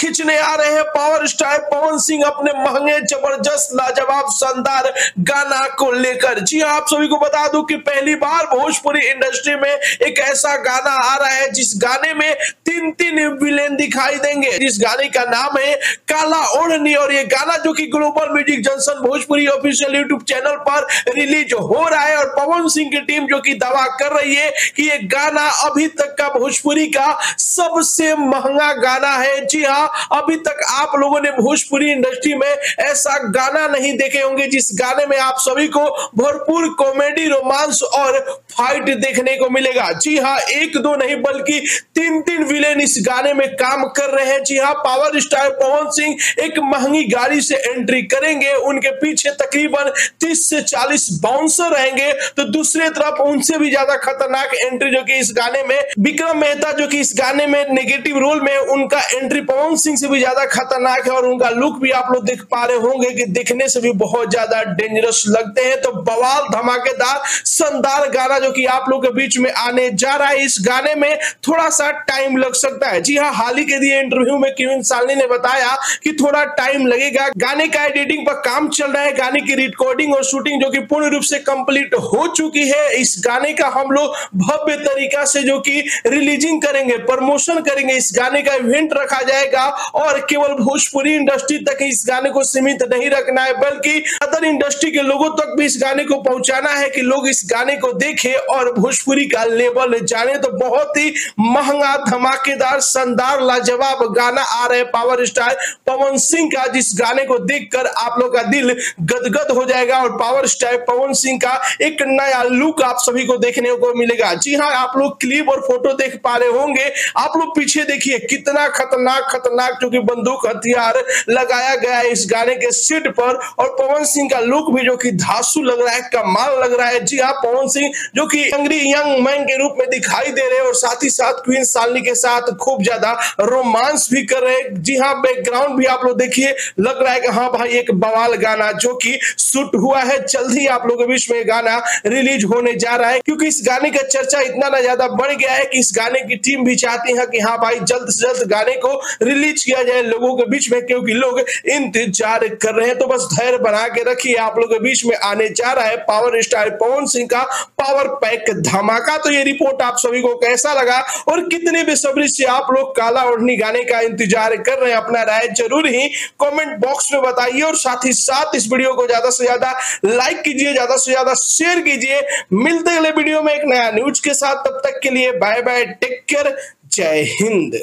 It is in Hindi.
खींचने आ रहे हैं पावर स्टार पवन सिंह अपने महंगे जबरदस्त लाजवाब शानदार गाना को लेकर। जी हाँ, आप सभी को बता दूं कि पहली बार भोजपुरी इंडस्ट्री में एक ऐसा गाना आ रहा है जिस गाने में तीन तीन विलेन दिखाई देंगे। जिस गाने का नाम है काला ओढ़नी, और ये गाना जो कि global music junction Bhojpuri official YouTube channel पर रिलीज हो रहा है। और पवन सिंह की टीम जो कि दावा कर रही है कि ये गाना अभी तक का भोजपुरी का सबसे महंगा गाना है। जी हाँ, अभी तक आप लोगों ने भोजपुरी इंडस्ट्री में ऐसा गाना नहीं देखे होंगे जिस गाने में आप सभी को भरपूर कॉमेडी, रोमांस और फाइट देखने को मिलेगा। जी हाँ, एक दो नहीं बल्कि तीन तीन विलेन इस गाने में काम कर रहे हैं। जी हाँ, पावर स्टार पवन सिंह एक महंगी गाड़ी से एंट्री करेंगे, उनके पीछे तकरीबन 30 से 40 बाउंसर रहेंगे। तो दूसरी तरफ उनसे भी ज्यादा खतरनाक एंट्री जो कि इस गाने में विक्रम मेहता जो कि इस गाने में नेगेटिव रोल में, उनका एंट्री पवन सिंह से भी ज्यादा खतरनाक है। और उनका लुक भी आप लोग देख पा रहे होंगे कि देखने से भी बहुत ज्यादा डेंजरस लगते हैं। तो बवाल धमाकेदार शानदार गाना जो कि आप लोग के बीच में आने जा रहा है। इस गाने में थोड़ा सा टाइम लग सकता है। जी हाँ, हाल ही के दिए इंटरव्यू में क्वीन सालनी ने बताया कि थोड़ा टाइम लगेगा। गाने का एडिटिंग पर काम चल रहा है, गाने की रिकॉर्डिंग और शूटिंग जो कि पूर्ण रूप से कंप्लीट हो चुकी है। इस गाने का हम लोग भव्य तरीका से जो कि रिलीजिंग करेंगे, प्रमोशन करेंगे, इस गाने का इवेंट रखा जाएगा। और केवल भोजपुरी इंडस्ट्री तक इस गाने को सीमित नहीं रखना है बल्कि अदर इंडस्ट्री के लोगों तक भी इस गाने को पहुंचाना है कि लोग इस गाने को देखें और भोजपुरी का लेवल जाने। तो बहुत ही महंगा, धमाकेदार, शानदार, लाजवाब गाना आ रहा है पावर स्टार पवन सिंह का, जिस गाने को देखकर आप लोग का दिल गदगद हो जाएगा। और पावर स्टार पवन सिंह का एक नया लुक आप सभी को देखने को मिलेगा। जी हाँ, आप लोग क्लिप और फोटो देख पा रहे होंगे। आप लोग पीछे देखिए कितना खतरनाक खतरनाक जो कि बंदूक हथियार लगाया गया है इस गाने के सीट पर। और पवन सिंह का लुक भी जो कि धांसू लग रहा है, कमाल लग रहा है। जी हाँ, पवन सिंह जो कि एंग्री यंग मैन के रूप में दिखाई दे रहे हैं और साथ ही साथ क्वीन सालनी के साथ खूब ज्यादा रोमांस भी कर रहे हैं। जी हाँ, बैकग्राउंड भी आप लोग देखिए, लग रहा है कि हाँ भाई एक बवाल गाना जो कि शूट हुआ है। जल्द ही आप लोगों के बीच में गाना रिलीज होने जा रहा है, क्योंकि इस गाने का चर्चा इतना ना ज्यादा बढ़ गया है कि इस गाने की टीम भी चाहती है कि हाँ भाई जल्द से जल्द गाने को रिलीज किया जाए लोगों के बीच में, क्योंकि लोग इंतजार कर रहे हैं। तो बस धैर्य बना के रखिए, आप लोगों के बीच में आने जा रहा है पावर स्टार पवन सिंह का पावर पैक धमाका। तो ये रिपोर्ट आप सभी को कैसा लगा और कितने बेसब्री से आप लोग काला ओढ़नी गाने का इंतजार कर रहे हैं, अपना राय जरूर ही कमेंट बॉक्स में बताइए। और साथ ही साथ इस वीडियो को ज्यादा से ज्यादा लाइक कीजिए, ज्यादा से ज्यादा शेयर कीजिए। मिलते हैं अगले वीडियो में एक नया न्यूज के साथ, तब तक के लिए बाय बाय, टेक केयर, जय हिंद।